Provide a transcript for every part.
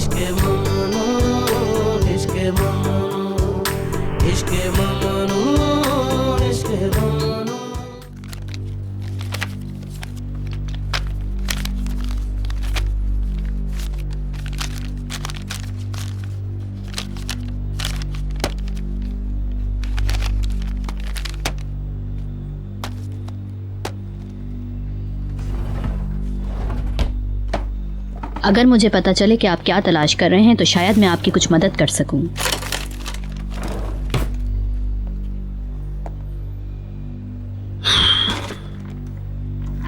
इश्क ममनू, इश्क ममनू, इश्क ममनू, इश्क ममनू। अगर मुझे पता चले कि आप क्या तलाश कर रहे हैं तो शायद मैं आपकी कुछ मदद कर सकूं।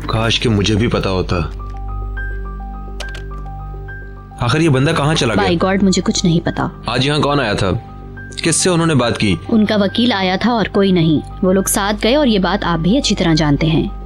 काश कि मुझे भी पता होता। आखिर ये बंदा कहाँ चला बाय गया? गॉड, मुझे कुछ नहीं पता। आज यहाँ कौन आया था? किससे उन्होंने बात की? उनका वकील आया था और कोई नहीं। वो लोग साथ गए और ये बात आप भी अच्छी तरह जानते हैं।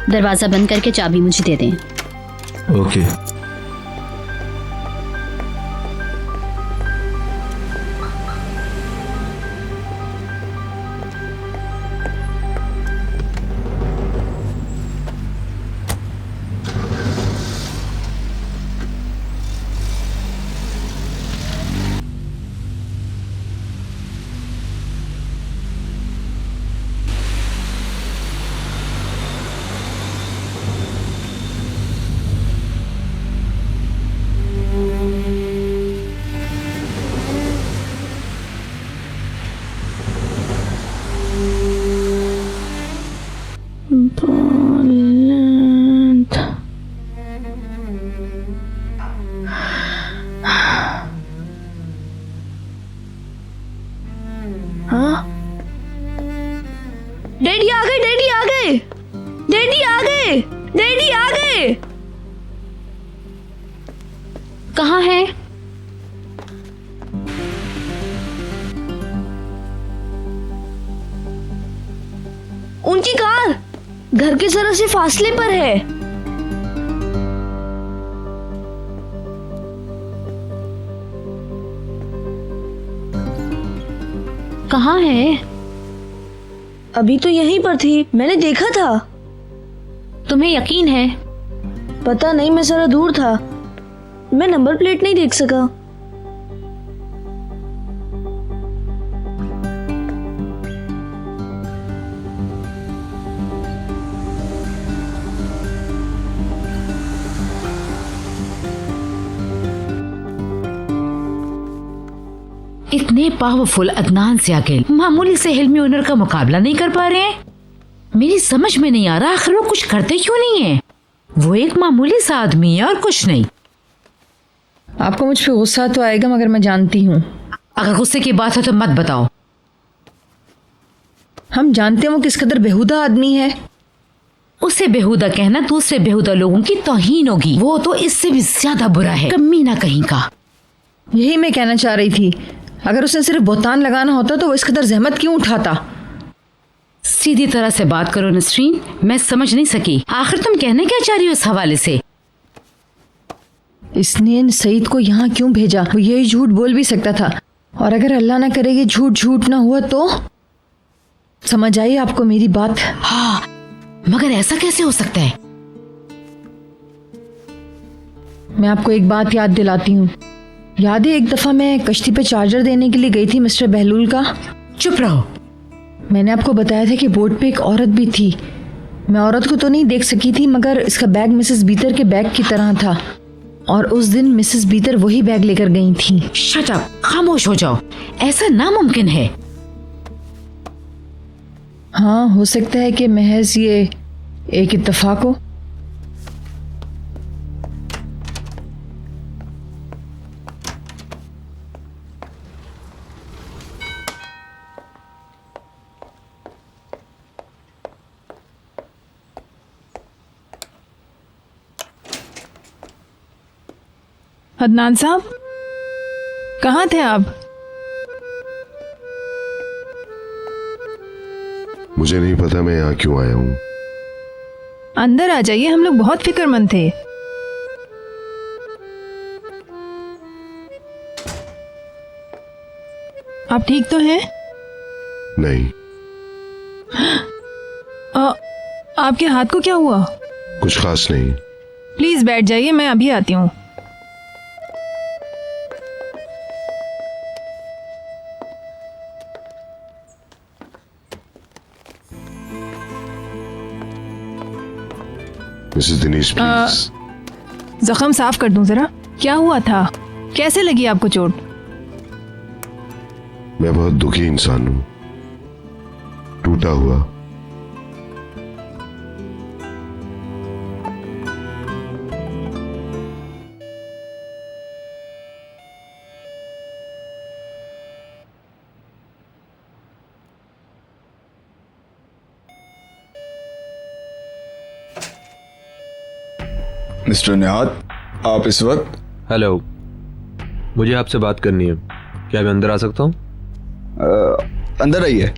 दरवाजा बंद करके चाबी मुझे दे दें। ओके। हाँ? डैडी आ गए, डैडी आ गए, डैडी आ गए, डैडी आ गए। कहाँ है? उनकी कार घर के जरा से फासले पर है। कहाँ है? अभी तो यहीं पर थी, मैंने देखा था। तुम्हें यकीन है? पता नहीं, मैं जरा दूर था, मैं नंबर प्लेट नहीं देख सका। इतने पावरफुल अदनान से आगे मामूली से हिल्मी ओनर का मुकाबला नहीं कर पा रहे हैं। मेरी समझ में नहीं आ रहा आखिर वो कुछ करते क्यों नहीं है। वो एक मामूली सा आदमी है और कुछ नहीं। आपको मुझ पे गुस्सा तो आएगा मगर मैं जानती हूँ। अगर गुस्से की बात है तो मत बताओ। हम जानते हैं वो किस कदर बेहुदा आदमी है। उसे बेहुदा कहना दूसरे बेहुदा लोगों की तौहीन होगी। वो तो इससे भी ज्यादा बुरा है, कमीना कहीं का। यही मैं कहना चाह रही थी, अगर उसे सिर्फ बोतान लगाना होता तो वो इस कदर जहमत क्यों उठाता। सीधी तरह से बात करो नसरीन, मैं समझ नहीं सकी आखिर तुम कहने क्या चाह रही हो इस हवाले से। इसने सईद को यहाँ क्यों भेजा? वो यही झूठ बोल भी सकता था, और अगर अल्लाह ना करे ये झूठ ना हुआ तो समझ आई आपको मेरी बात? हाँ, मगर ऐसा कैसे हो सकता है? मैं आपको एक बात याद दिलाती हूँ। याद है एक दफा मैं कश्ती पे चार्जर देने के लिए गई थी मिस्टर बहलूल का। चुप रहो। मैंने आपको बताया था कि बोट पे एक औरत भी थी। मैं औरत को तो नहीं देख सकी थी मगर इसका बैग मिसेस बीतर के बैग की तरह था, और उस दिन मिसेस बीतर वही बैग लेकर गई थी। शट अप, खामोश हो जाओ। ऐसा नामुमकिन है। हाँ, हो सकता है कि महज ये एक इत्तेफाक हो। अदनान साहब, कहाँ थे आप? मुझे नहीं पता मैं यहाँ क्यों आया हूँ। अंदर आ जाइए, हम लोग बहुत फिक्रमंद थे। आप ठीक तो हैं? नहीं, आपके हाथ को क्या हुआ? कुछ खास नहीं। प्लीज बैठ जाइए, मैं अभी आती हूँ। Mrs Dinesh please. जख्म साफ कर दूं जरा? क्या हुआ था? कैसे लगी आपको चोट? मैं बहुत दुखी इंसान हूँ, टूटा हुआ। मिस्टर निहाद, आप इस वक्त? हेलो, मुझे आपसे बात करनी है। क्या मैं अंदर आ सकता हूँ? अंदर आइए।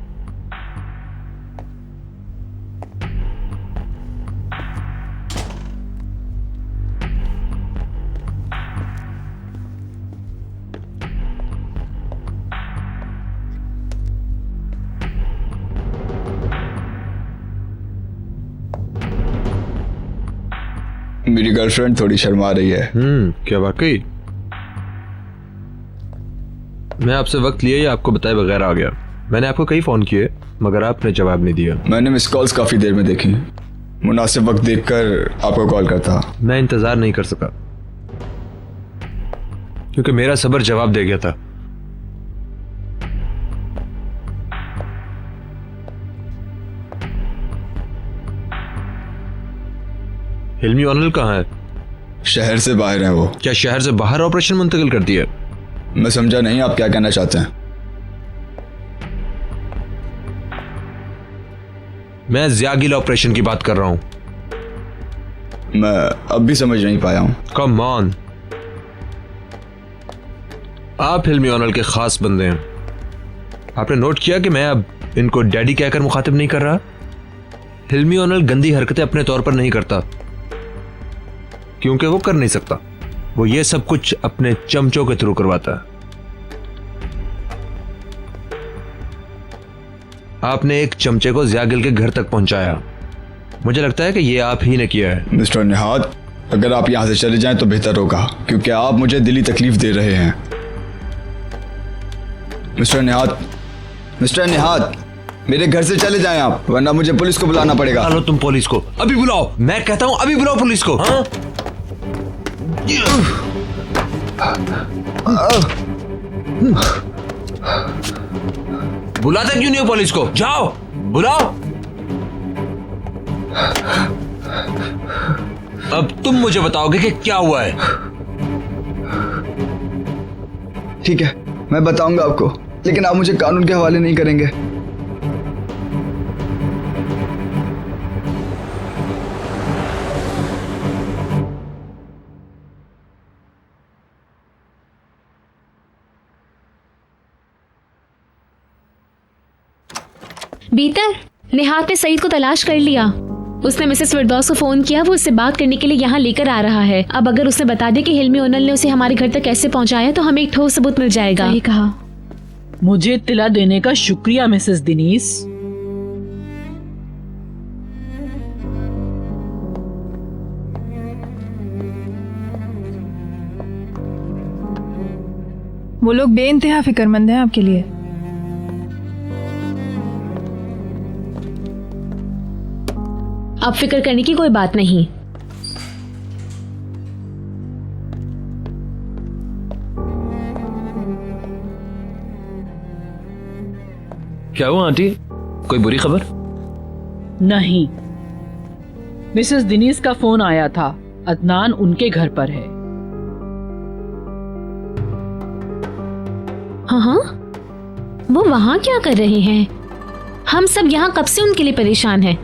मेरी गर्लफ्रेंड थोड़ी शर्मा रही है। क्या वाकई? मैं आपसे वक्त लिए या आपको बताए बगैर आ गया? मैंने आपको कई फोन किए मगर आपने जवाब नहीं दिया। मैंने मिस कॉल्स काफी देर में देखी, मुनासिब वक्त देखकर आपको कॉल करता। मैं इंतजार नहीं कर सका क्योंकि मेरा सब्र जवाब दे गया था। हिल्मी ओनल कहाँ है? शहर से बाहर हैं वो। क्या शहर से बाहर ऑपरेशन मुंतकिल कर दिया? मैं समझा नहीं, आप क्या कहना चाहते हैं? मैं ज़ियागिल ऑपरेशन की बात कर रहा हूं। मैं अब भी समझ नहीं पाया हूं। कम ऑन, आप हिल्मी ओनल के खास बंदे हैं। आपने नोट किया कि मैं अब इनको डैडी कहकर मुखातिब नहीं कर रहा। हिल्मी ओनल गंदी हरकतें अपने तौर पर नहीं करता क्योंकि वो कर नहीं सकता। वो ये सब कुछ अपने चमचों के थ्रू करवाता है। आपने एक चमचे को ज़ियागिल के घर तक पहुंचाया। मुझे लगता है कि ये आप ही ने किया है। मिस्टर निहाद, अगर आप यहां से चले जाएं तो बेहतर होगा क्योंकि आप मुझे दिली तकलीफ दे रहे हैं। मिस्टर निहाद, मेरे घर से चले जाएं आप, वरना मुझे पुलिस को बुलाना पड़ेगा। बुला लो तुम पुलिस को, अभी बुलाओ। मैं कहता हूं अभी बुलाओ पुलिस को। हाँ? बुलाते क्यों नहीं हो पुलिस को? जाओ बुलाओ। अब तुम मुझे बताओगे कि क्या हुआ है। ठीक है, मैं बताऊंगा आपको, लेकिन आप मुझे कानून के हवाले नहीं करेंगे। बीतर, निहाद ने सईद को तलाश कर लिया। उसने मिसेस फिरदौस को फोन किया, वो उससे बात करने के लिए यहाँ लेकर आ रहा है। अब अगर उसने बता दिया कि हिल्मी ओनल ने उसे हमारे घर तक कैसे पहुँचाया तो हमें एक ठोस सबूत मिल जाएगा। सही कहा। मुझे इत्तला देने का शुक्रिया मिसेस दिनीस। वो लोग बेइंतहा फिक्रमंद हैं आपके लिए। अब फिक्र करने की कोई बात नहीं। क्या हुआ आंटी, कोई बुरी खबर? नहीं, मिसेस दिनीस का फोन आया था। अदनान उनके घर पर है। हाँ, वो वहाँ क्या कर रहे हैं? हम सब यहाँ कब से उनके लिए परेशान हैं।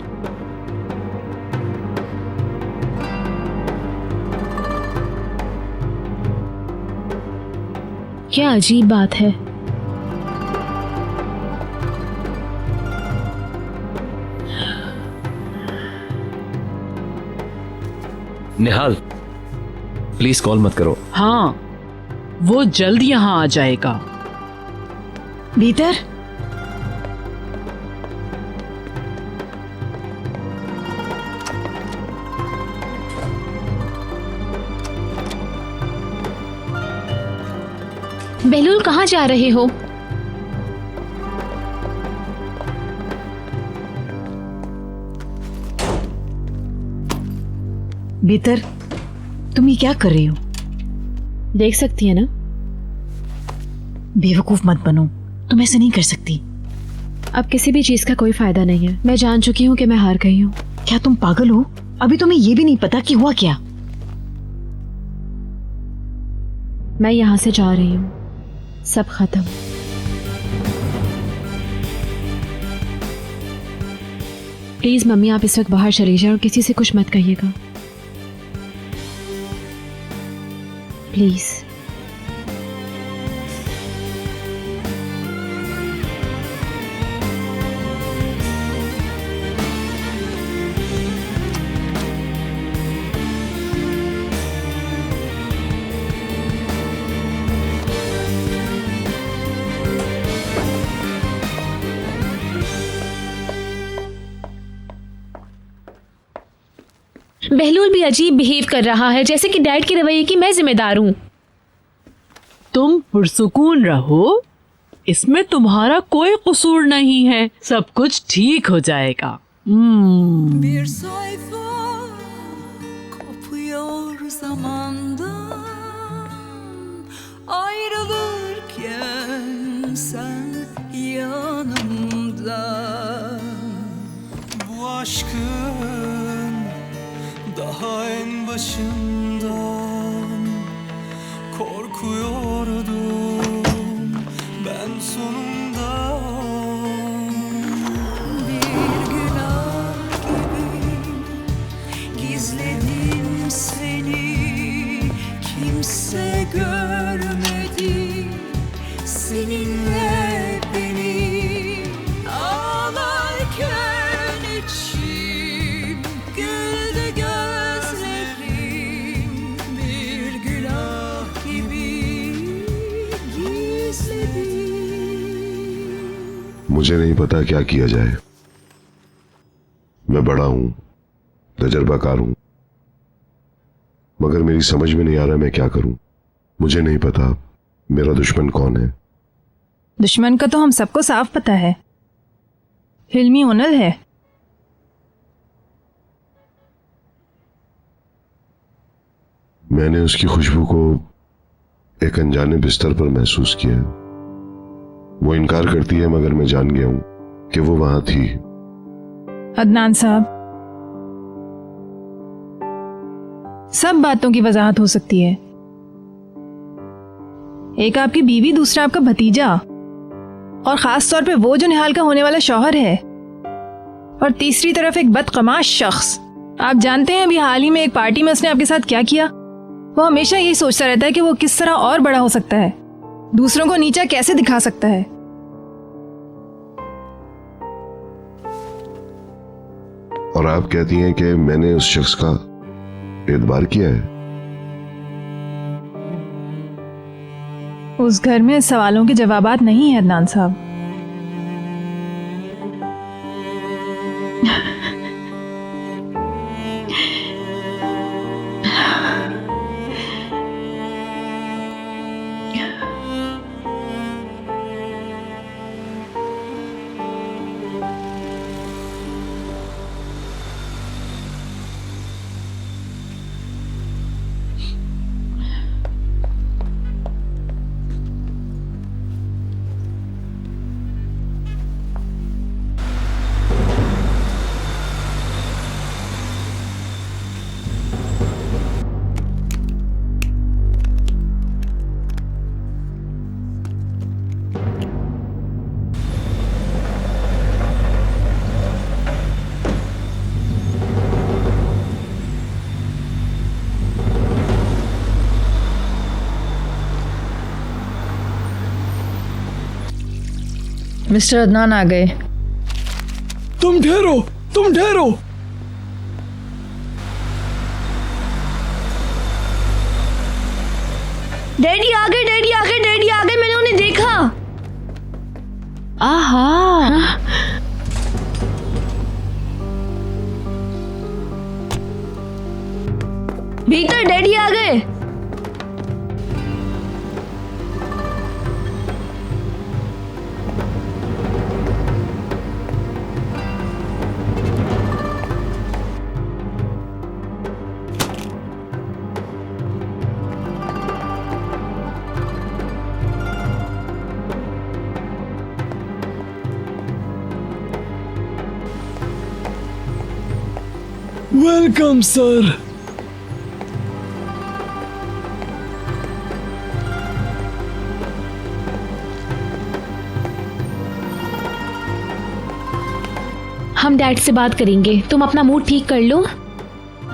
क्या अजीब बात है। निहाल, प्लीज कॉल मत करो। हाँ, वो जल्द यहाँ आ जाएगा। भीतर। बहलूल, कहाँ जा रहे हो? भीतर। तुम ये क्या कर रही हो? देख सकती है ना। बेवकूफ मत बनो, तुम ऐसे नहीं कर सकती। अब किसी भी चीज का कोई फायदा नहीं है। मैं जान चुकी हूँ कि मैं हार गई हूँ। क्या तुम पागल हो? अभी तुम्हें ये भी नहीं पता कि हुआ क्या। मैं यहाँ से जा रही हूँ, सब खत्म। प्लीज मम्मी, आप इस वक्त बाहर चली जाओ और किसी से कुछ मत कहिएगा, प्लीज। बहलूल भी अजीब बिहेव कर रहा है, जैसे कि डैड के रवैये की मैं जिम्मेदार हूँ। तुम पुरसुकून रहो, इसमें तुम्हारा कोई कसूर नहीं है, सब कुछ ठीक हो जाएगा। Bir sayfa kopuyor zamandan, ayrılırken sen yanımda. Bu aşkın daha en başından korkuyordum ben sonunda. Bir günah gibi gizledim seni, kimse görmedi seninle beni. Ağlarken içim güldü gözlerim, bir günah gibi gizledim. मुझे नहीं पता क्या किया जाए। मैं बड़ा हूं, तजर्बाकार हूं, मगर मेरी समझ में नहीं आ रहा मैं क्या करूं। मुझे नहीं पता मेरा दुश्मन कौन है। दुश्मन का तो हम सबको साफ पता है, हिल्मी ओनल है। मैंने उसकी खुशबू को एक अनजाने बिस्तर पर महसूस किया। वो इनकार करती है, मगर मैं जान गया हूं कि वो वहां थी। अदनान साहब, सब बातों की वजाहत हो सकती है। एक आपकी बीवी, दूसरा आपका भतीजा, और खास तौर पे वो जो निहाल का होने वाला शौहर है, और तीसरी तरफ एक बदकमाश शख्स। आप जानते हैं अभी हाल ही में एक पार्टी में उसने आपके साथ क्या किया? वो हमेशा यही सोचता रहता है कि वो किस तरह और बड़ा हो सकता है, दूसरों को नीचा कैसे दिखा सकता है। और आप कहती हैं कि मैंने उस शख्स का एतबार किया है। उस घर में सवालों के जवाबात नहीं है अदनान साहब। मिस्टर अदनान आ गए। तुम ठहरो, तुम ठहरो। डैडी आ गए, डैडी आ गए, डैडी आ गए, मैंने उन्हें देखा। आहा, भीतर डैडी आ गए। Welcome sir. हम डैड से बात करेंगे, तुम अपना मूड ठीक कर लो,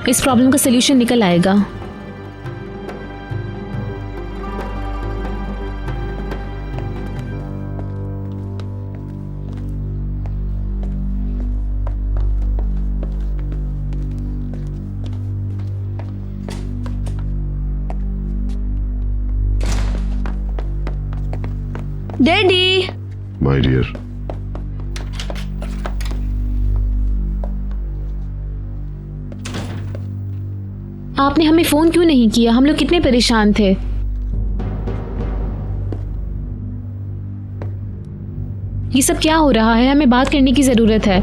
इस प्रॉब्लम का सलूशन निकल आएगा। डैडी, माय डियर, आपने हमें फोन क्यों नहीं किया? हम लोग कितने परेशान थे। ये सब क्या हो रहा है? हमें बात करने की जरूरत है।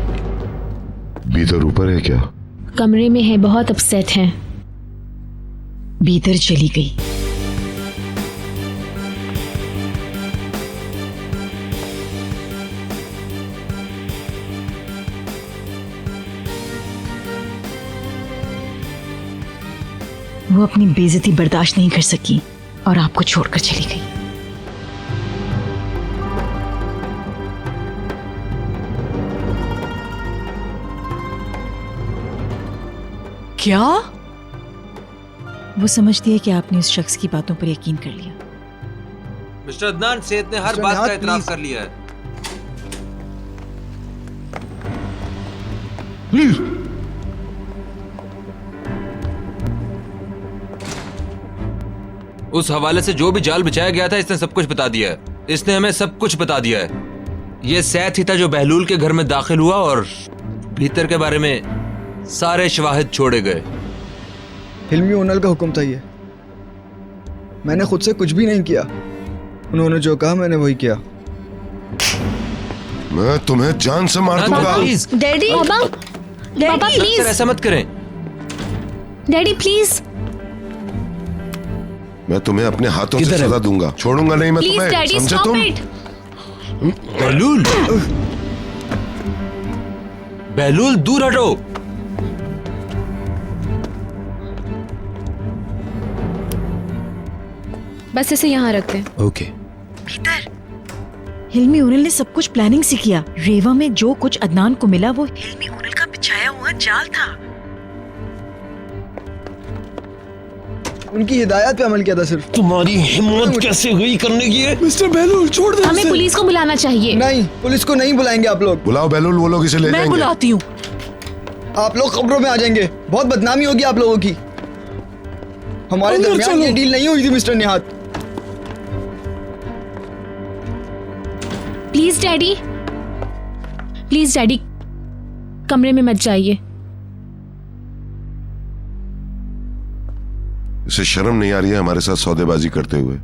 भीतर ऊपर है क्या? कमरे में है, बहुत अपसेट हैं। भीतर चली गई। वो अपनी बेइज्जती बर्दाश्त नहीं कर सकी और आपको छोड़कर चली गई। क्या? वो समझती है कि आपने उस शख्स की बातों पर यकीन कर लिया। मिस्टर अदनान, सेठ ने हर मिस्टर बात का निहाद, इतराफ प्लीज। कर लिया है। उस हवाले से जो भी जाल बिछाया गया था, इसने सब कुछ बता दिया है। इसने हमें सब कुछ बता दिया है। ये सैथ ही था जो बहलूल के घर में दाखिल हुआ और भीतर के बारे में सारे शवाहिद छोड़े गए। हिल्मी ओनल का हुक्म था ये। मैंने खुद से कुछ भी नहीं किया। उन्होंने जो कहा मैंने वही किया। मैं तुम्हें जान से मार दूंगा। प्लीज डैडी, पापा, पापा सर, प्लीज, ऐसा मत करें। डैडी प्लीज, मैं तुम्हें अपने हाथों से सजा दूंगा। छोड़ूंगा नहीं मैं प्लीज तुम्हें, डैडी समझे स्टॉप तुम? इट। बहलूल, बहलूल दूर हटो। बस इसे यहाँ रखते हैं। ओके। हिल्मी ओनल ने सब कुछ प्लानिंग से किया। रेवा में जो कुछ अदनान को मिला वो हिल्मी ओनल का बिछाया हुआ जाल था। उनकी हिदायत पे अमल किया था सिर्फ। तुम्हारी हिम्मत कैसे हुई करने की? मिस्टर बहलूल छोड़ दे हमें उसे। पुलिस को बुलाना चाहिए। नहीं, पुलिस को नहीं बुलाएंगे आप लोग। बुलाओ बहलूल, वो लोग इसे ले मैं जाएंगे। बुलाती हूँ। आप लोग खबरों में आ जाएंगे। बहुत बदनामी होगी आप लोगों की। हमारे दरमियान ये डील नहीं हुई थी mister Nihad. Please daddy, please daddy, कमरे में मत जाइए। इसे शर्म नहीं आ रही है हमारे साथ सौदेबाजी करते हुए?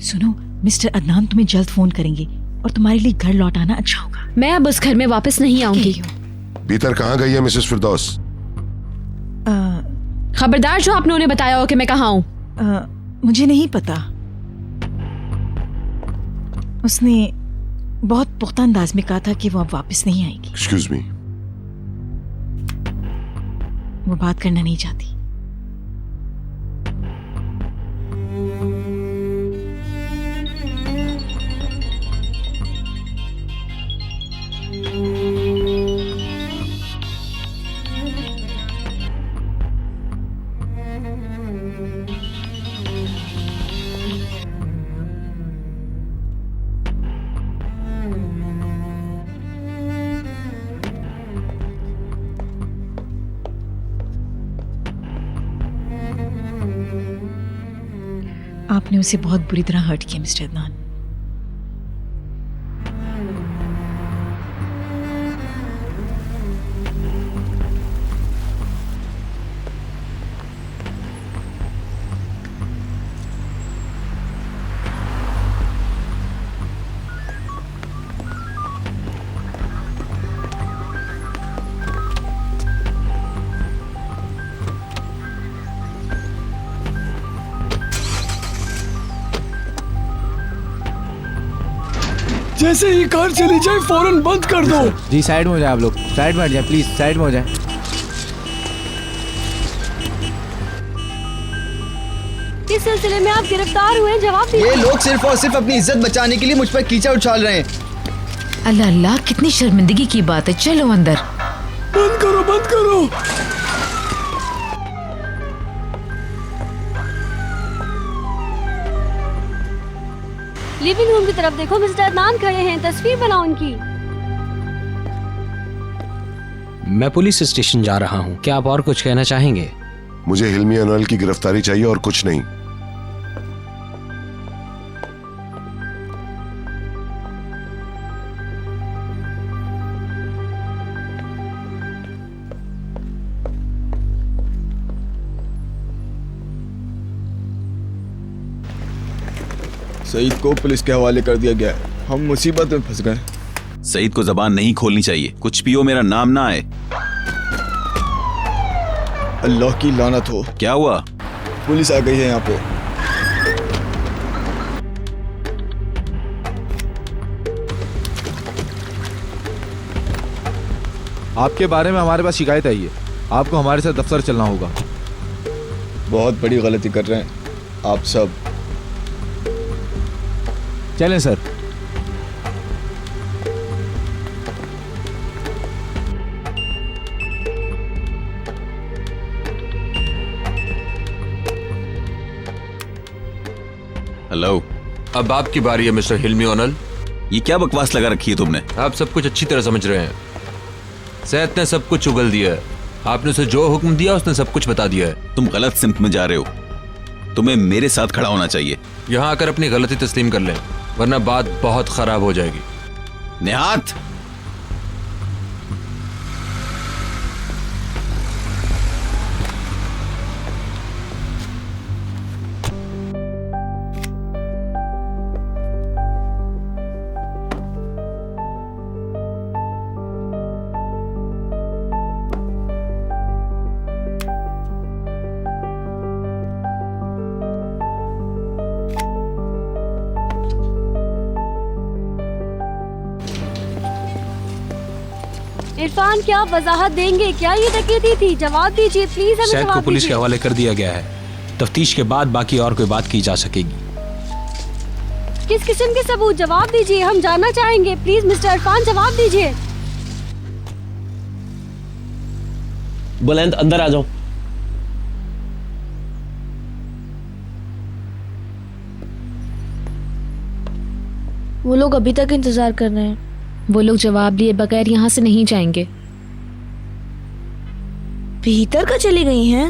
सुनो, मिस्टर अदनान तुम्हें जल्द फोन करेंगे और तुम्हारे लिए घर लौट आना अच्छा होगा। मैं अब उस घर में वापस नहीं आऊंगी। भीतर कहाँ गई है मिसेस फिरदौस? खबरदार जो आपने उन्हें बताया हो कि मैं कहाँ हूँ। मुझे नहीं पता। उसने बहुत पुख्ता अंदाज में कहा था कि वो अब वापस नहीं आएगी। Excuse me. वो बात करना नहीं चाहती। आपने उसे बहुत बुरी तरह हर्ट किया मिस्टर अदनान। जैसे ही कार चली जाए फौरन बंद कर दो। जी साइड में हो जाए, आप लोग साइड में हट जाए प्लीज, साइड में हो जाए। इस सिलसिले में आप गिरफ्तार हुए, जवाब दीजिए। ये लोग सिर्फ और सिर्फ अपनी इज्जत बचाने के लिए मुझ पर कीचड़ उछाल रहे हैं। अल्लाह अल्लाह, कितनी शर्मिंदगी की बात है। चलो अंदर। बंद करो, बंद करो। लिविंग रूम की तरफ देखो, मिस्टर अदनान खड़े हैं, तस्वीर बनाओ उनकी। मैं पुलिस स्टेशन जा रहा हूँ, क्या आप और कुछ कहना चाहेंगे? मुझे हिल्मी अनल की गिरफ्तारी चाहिए और कुछ नहीं। सईद को पुलिस के हवाले कर दिया गया है। हम मुसीबत में फंस गए। सईद को जबान नहीं खोलनी चाहिए, कुछ भी हो मेरा नाम ना आए। अल्लाह की लानत हो। क्या हुआ? पुलिस आ गई है यहाँ पे। आपके बारे में हमारे पास शिकायत आई है, आपको हमारे साथ दफ्तर चलना होगा। बहुत बड़ी गलती कर रहे हैं आप सब। चलें सर। हेलो, अब आपकी बारी है मिस्टर हिल्मी ओनल। ये क्या बकवास लगा रखी है तुमने? आप सब कुछ अच्छी तरह समझ रहे हैं। सैयद ने सब कुछ उगल दिया है। आपने उसे जो हुक्म दिया उसने सब कुछ बता दिया है। तुम गलत सिमत में जा रहे हो, तुम्हें मेरे साथ खड़ा होना चाहिए। यहाँ आकर अपनी गलती तस्लीम कर लें, वरना बात बहुत खराब हो जाएगी। निहात, इरफान, क्या आप वजाहत देंगे? क्या ये डकैती थी? जवाब दीजिए प्लीज, हमें सैयद को जवाब पुलिस के दीजिए। हवाले कर दिया गया है। तफ्तीश के बाद बाकी और कोई बात की जा सकेगी। किस किस्म के सबूत? जवाब दीजिए, हम जानना चाहेंगे। प्लीज मिस्टर इरफान, जवाब दीजिए। बुलंद, अंदर आ जाओ। वो लोग अभी तक इंतजार कर रहे हैं। वो लोग जवाब दिए बगैर यहाँ से नहीं जाएंगे। भीतर का चली गई हैं?